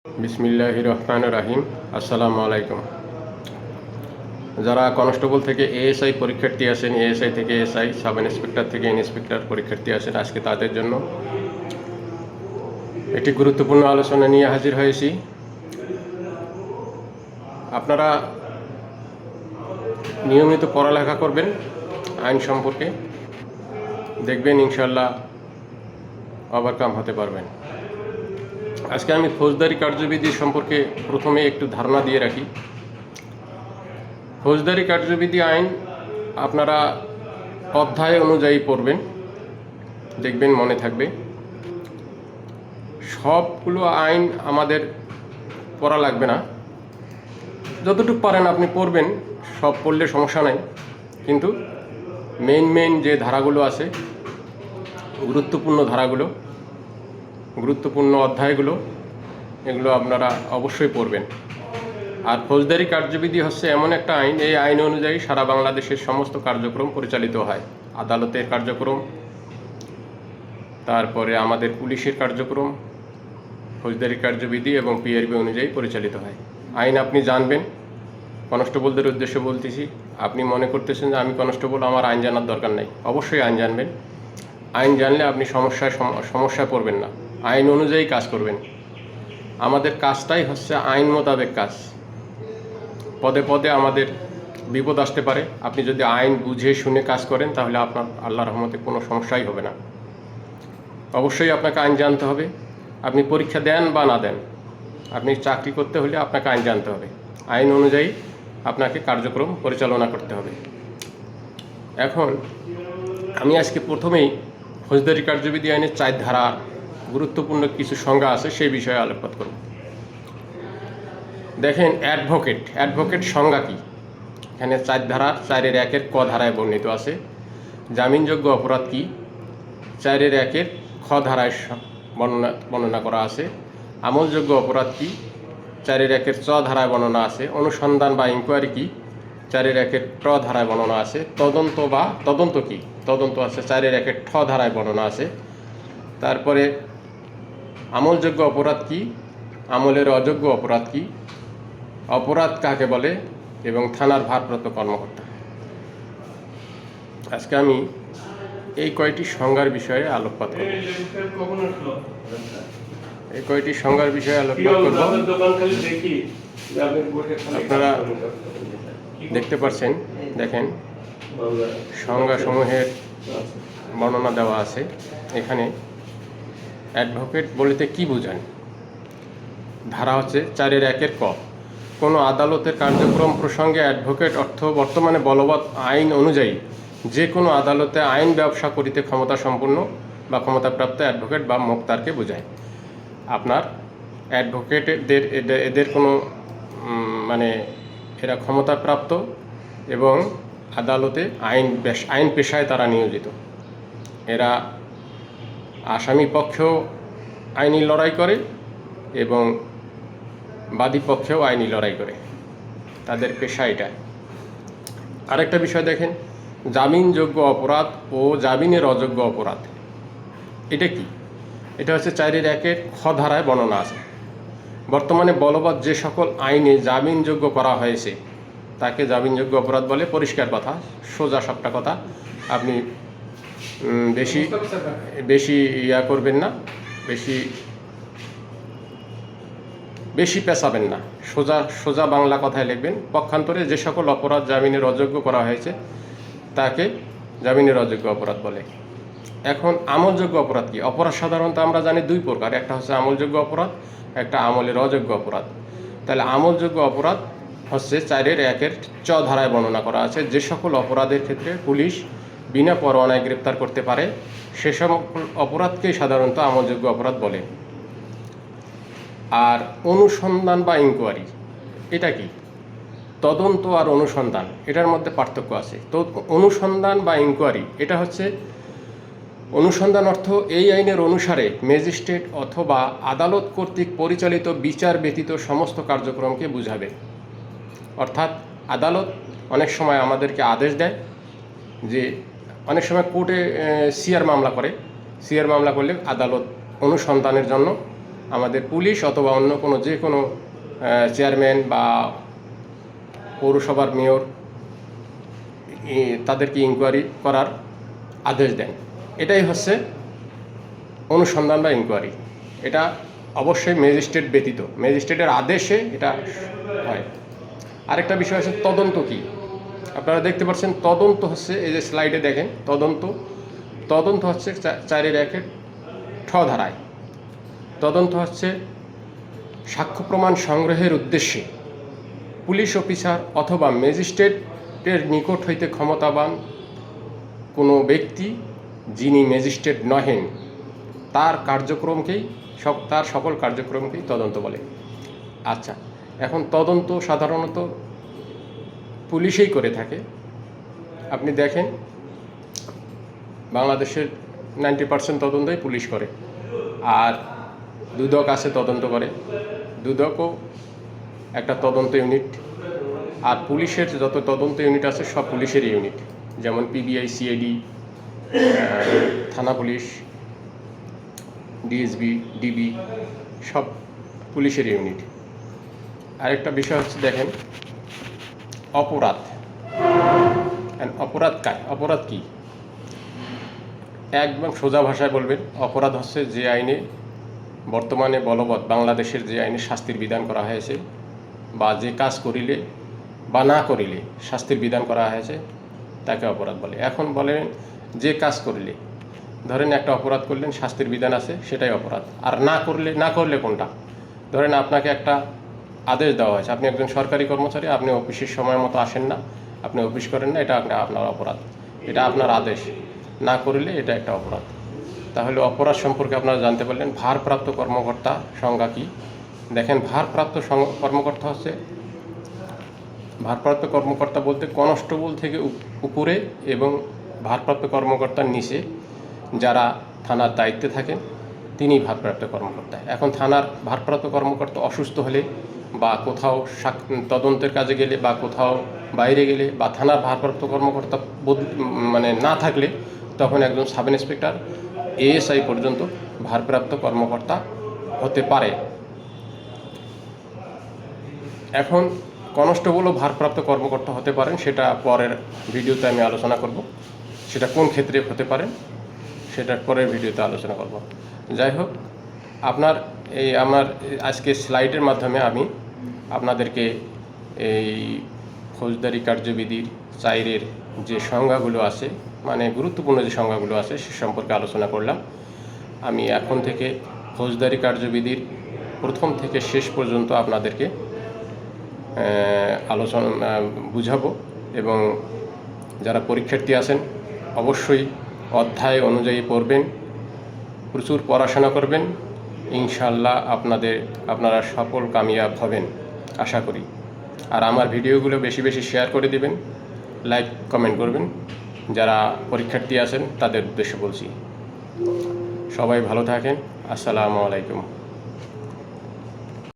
বিসমিল্লাহির রহমানির রহিম। আসসালামু আলাইকুম। যারা কনস্টেবল থেকে এএসআই পরীক্ষার্থী আছেন, এএসআই থেকে এসআই, সাব ইন্সপেক্টর থেকে ইন্সপেক্টর পরীক্ষার্থী আছেন, আজকে তাদের জন্য একটি গুরুত্বপূর্ণ আলোচনা নিয়ে হাজির হয়েছি। আপনারা নিয়মিত পড়ালেখা করবেন আইন সম্পর্কে, দেখবেন ইনশাল্লাহ ওভারকাম হতে পারবেন। আজকে আমি ফৌজদারি কার্যবিধি সম্পর্কে প্রথমে একটু ধারণা দিয়ে রাখি। ফৌজদারি কার্যবিধি আইন আপনারা অধ্যায় অনুযায়ী পড়বেন, দেখবেন মনে থাকবে। সবগুলো আইন আমাদের পড়া লাগবে না, যতটুকু পারেন আপনি পড়বেন, সব পড়লে সমস্যা নাই। কিন্তু মেইন যে ধারাগুলো আছে, গুরুত্বপূর্ণ ধারাগুলো, গুরুত্বপূর্ণ অধ্যায়গুলো, এগুলো আপনারা অবশ্যই পড়বেন। আর ফৌজদারি কার্যবিধি হচ্ছে এমন একটা আইন, এই আইন অনুযায়ী সারা বাংলাদেশের সমস্ত কার্যক্রম পরিচালিত হয়। আদালতের কার্যক্রম, তারপরে আমাদের পুলিশের কার্যক্রম ফৌজদারি কার্যবিধি এবং পিআরবি অনুযায়ী পরিচালিত হয়। আইন আপনি জানবেন। কনস্টেবলদের উদ্দেশ্যে বলতেছি, আপনি মনে করতেছেন যে আমি কনস্টেবল, আমার আইন জানার দরকার নেই। অবশ্যই আইন জানবেন। আইন জানলে আপনি সমস্যায় পড়বেন না, আইন অনুযায়ী কাজ করবেন। আমাদের কাজটাই হচ্ছে আইন মোতাবেক কাজ। পদে পদে আমাদের বিপদ আসতে পারে। আপনি যদি আইন বুঝে শুনে কাজ করেন তাহলে আপনার আল্লাহর রহমতে কোনো সমস্যাই হবে না। অবশ্যই আপনাকে আইন জানতে হবে। আপনি পরীক্ষা দেন বা না দেন, আপনি চাকরি করতে হলে আপনাকে আইন জানতে হবে। আইন অনুযায়ী আপনাকে কার্যক্রম পরিচালনা করতে হবে। এখন আমি আজকে প্রথমেই ফৌজদারি কার্যবিধি আইনের 4 ধারা, গুরুত্বপূর্ণ কিছু সংজ্ঞা আছে সেই বিষয়ে আলোকপাত করব। দেখেন, অ্যাডভোকেট সংজ্ঞা কী? এখানে 4 ধারা 4-এর 1-এর ক ধারায় বর্ণিত আছে। জামিনযোগ্য অপরাধ কী? 4-এর 1-এর খ ধারায় বর্ণনা করা আছে। আমলযোগ্য অপরাধ কী? 4-এর 1-এর চ ধারায় বর্ণনা আছে। অনুসন্ধান বা ইনকোয়ারি কী? 4-এর 1-এর ট ধারায় বর্ণনা আছে। তদন্ত কী? তদন্ত আছে 4-এর 1-এর ঠ ধারায় বর্ণনা আছে। তারপরে আমলযোগ্য অপরাধ কী? আমলের অযোগ্য অপরাধ কী? অপরাধ কাকে বলে? এবং থানার ভারপ্রাপ্ত কর্মকর্তা। আজকে আমি এই কয়টি সংজ্ঞার বিষয়ে আলোকপাত করব। আপনারা দেখতে পাচ্ছেন, দেখেন সংজ্ঞাসমূহের বর্ণনা দেওয়া আছে। এখানে অ্যাডভোকেট বলতে কি বোঝান? ধারা হচ্ছে 4-এর 1-এর ক। কোনো আদালতের কার্যক্রম প্রসঙ্গে অ্যাডভোকেট অর্থ বর্তমানে বলবৎ আইন অনুযায়ী যে কোনো আদালতে আইন ব্যবসা করিতে ক্ষমতা সম্পন্ন বা ক্ষমতাপ্রাপ্ত অ্যাডভোকেট বা মোক্তারকে বোঝায়। আপনার অ্যাডভোকেটদের এদের কোনো এরা ক্ষমতাপ্রাপ্ত এবং আদালতে আইন পেশায় তারা নিয়োজিত। এরা আসামি পক্ষেও আইনি লড়াই করে এবং বাদী পক্ষেও আইনি লড়াই করে, তাদের পেশা এটা। আরেকটা বিষয় দেখেন, জামিনযোগ্য অপরাধ ও জামিনের অযোগ্য অপরাধ। এটা কি? এটা হচ্ছে 4-এর 1-এর খ ধারায় বর্ণনা আছে। বর্তমানে বলবৎ যে সকল আইনে জামিনযোগ্য করা হয়েছে তাকে জামিনযোগ্য অপরাধ বলে। পরিষ্কার কথা, সোজা সাপটা কথা। আপনি বেশি করবেন না, বেশি পেঁচাবেন না, সোজা বাংলা কথায় লিখবেন। পক্ষান্তরে যে সকল অপরাধ জামিনের অযোগ্য করা হয়েছে তাকে জামিনের অযোগ্য অপরাধ বলে। এখন আমলযোগ্য অপরাধ কি? অপরাধ সাধারণত আমরা জানি 2 প্রকার, একটা হচ্ছে আমলযোগ্য অপরাধ, একটা আমলের অযোগ্য অপরাধ। তাহলে আমলযোগ্য অপরাধ হচ্ছে 4-এর 1-এর চ ধারায় বর্ণনা করা আছে। যে সকল অপরাধের ক্ষেত্রে পুলিশ বিনা পরোয়ানায় গ্রেপ্তার করতে পারে সে সকল অপরাধকেই সাধারণত আমলযোগ্য অপরাধ বলে। আর অনুসন্ধান বা ইনকোয়ারি, এটা কি? তদন্ত আর অনুসন্ধান, এটার মধ্যে পার্থক্য আছে। তো অনুসন্ধান বা ইনকোয়ারি, এটা হচ্ছে অনুসন্ধান অর্থ এই আইনের অনুসারে ম্যাজিস্ট্রেট অথবা আদালত কর্তৃক পরিচালিত বিচার ব্যতীত সমস্ত কার্যক্রমকে বুঝাবে। অর্থাৎ আদালত অনেক সময় আমাদেরকে আদেশ দেয় যে, অনেক সময় কোর্টে সিআর মামলা করলে আদালত অনুসন্ধানের জন্য আমাদের পুলিশ অথবা অন্য কোনো যে কোনো চেয়ারম্যান বা পৌরসভার মেয়র তাদেরকে ইনকোয়ারি করার আদেশ দেন। এটাই হচ্ছে অনুসন্ধান বা ইনকোয়ারি। এটা অবশ্যই ম্যাজিস্ট্রেট ব্যতীত, ম্যাজিস্ট্রেটের আদেশে এটা হয়। আরেকটা বিষয় হচ্ছে তদন্ত কী। আপনারা দেখতে পাচ্ছেন তদন্ত হচ্ছে, এই যে স্লাইডে দেখেন তদন্ত হচ্ছে 4-1 ধারায়। তদন্ত হচ্ছে সাক্ষ্য প্রমাণ সংগ্রহের উদ্দেশ্যে পুলিশ অফিসার অথবা ম্যাজিস্ট্রেটের নিকট হইতে ক্ষমতাবান কোনো ব্যক্তি যিনি ম্যাজিস্ট্রেট নহেন তার সকল কার্যক্রমকেই তদন্ত বলে। আচ্ছা, এখন তদন্ত সাধারণত পুলিশেই করে থাকে। আপনি দেখেন বাংলাদেশের 90% তদন্তই পুলিশ করে, আর দুদক আছে তদন্ত করে। দুদকও একটা তদন্ত ইউনিট, আর পুলিশের যত তদন্ত ইউনিট আছে সব পুলিশের ইউনিট, যেমন পিবিআই, সিআইডি, থানা পুলিশ, ডিএসবি, ডিবি, সব পুলিশের ইউনিট। আরেকটা বিষয় হচ্ছে দেখেন অপরাধ। অপরাধ কি? একদম সোজা ভাষায় বলবেন, অপরাধ হচ্ছে যে আইনে বর্তমানে বলবৎ বাংলাদেশের যে আইনে শাস্তির বিধান করা হয়েছে, বা যে কাজ করিলে বা না করিলে শাস্তির বিধান করা হয়েছে তাকে অপরাধ বলে। এখন বলেন যে কাজ করলে, ধরেন একটা অপরাধ করলেন, শাস্তির বিধান আছে, সেটাই অপরাধ। আর না করলে কোনটা? ধরেন আপনাকে একটা আদেশ দেওয়া হয়েছে, আপনি একজন সরকারি কর্মচারী, আপনি অফিসের সময় মতো আসেন না, আপনি অফিস করেন না, এটা আপনার অপরাধ, এটা আপনার আদেশ। না করলে এটা একটা অপরাধ। তাহলে অপরাধ সম্পর্কে আপনারা জানতে পারলেন। ভারপ্রাপ্ত কর্মকর্তা সংজ্ঞা কী? দেখেন, ভারপ্রাপ্ত কর্মকর্তা বলতে কনস্টেবল থেকে উপরে এবং ভারপ্রাপ্ত কর্মকর্তার নিচে যারা থানার দায়িত্বে থাকেন তিনি ভারপ্রাপ্ত কর্মকর্তা। এখন থানার ভারপ্রাপ্ত কর্মকর্তা অসুস্থ হলে বা কোথাও তদন্তের কাজে গেলে বা কোথাও বাইরে গেলে বা থানার ভারপ্রাপ্ত কর্মকর্তা না থাকলে তখন একজন সাব ইন্সপেক্টর, এএসআই পর্যন্ত ভারপ্রাপ্ত কর্মকর্তা হতে পারে। এখন কনস্টেবলও ভারপ্রাপ্ত কর্মকর্তা হতে পারেন, সেটা পরের ভিডিওতে আমি আলোচনা করব। সেটা কোন ক্ষেত্রে হতে পারেন সেটা পরের ভিডিওতে আলোচনা করব। যাই হোক, আমার আজকে স্লাইডের মাধ্যমে আমি আপনাদেরকে এই ফৌজদারি কার্যবিধির 4-এর যে সংজ্ঞাগুলো আছে, গুরুত্বপূর্ণ যে সংজ্ঞাগুলো আছে সে সম্পর্কে আলোচনা করলাম। আমি এখন থেকে ফৌজদারি কার্যবিধির প্রথম থেকে শেষ পর্যন্ত আপনাদেরকে বুঝাবো, এবং যারা পরীক্ষার্থী আছেন অবশ্যই অধ্যায় অনুযায়ী পড়বেন, প্রচুর পড়াশোনা করবেন। ইনশাআল্লাহ আপনারা সফল কামিয়াব হবেন আশা করি। আর আমার ভিডিওগুলো বেশি বেশি শেয়ার করে দিবেন, লাইক কমেন্ট করবেন। যারা পরীক্ষার্থী আছেন তাদের উদ্দেশ্যে বলছি। সবাই ভালো থাকেন। আসসালামু আলাইকুম।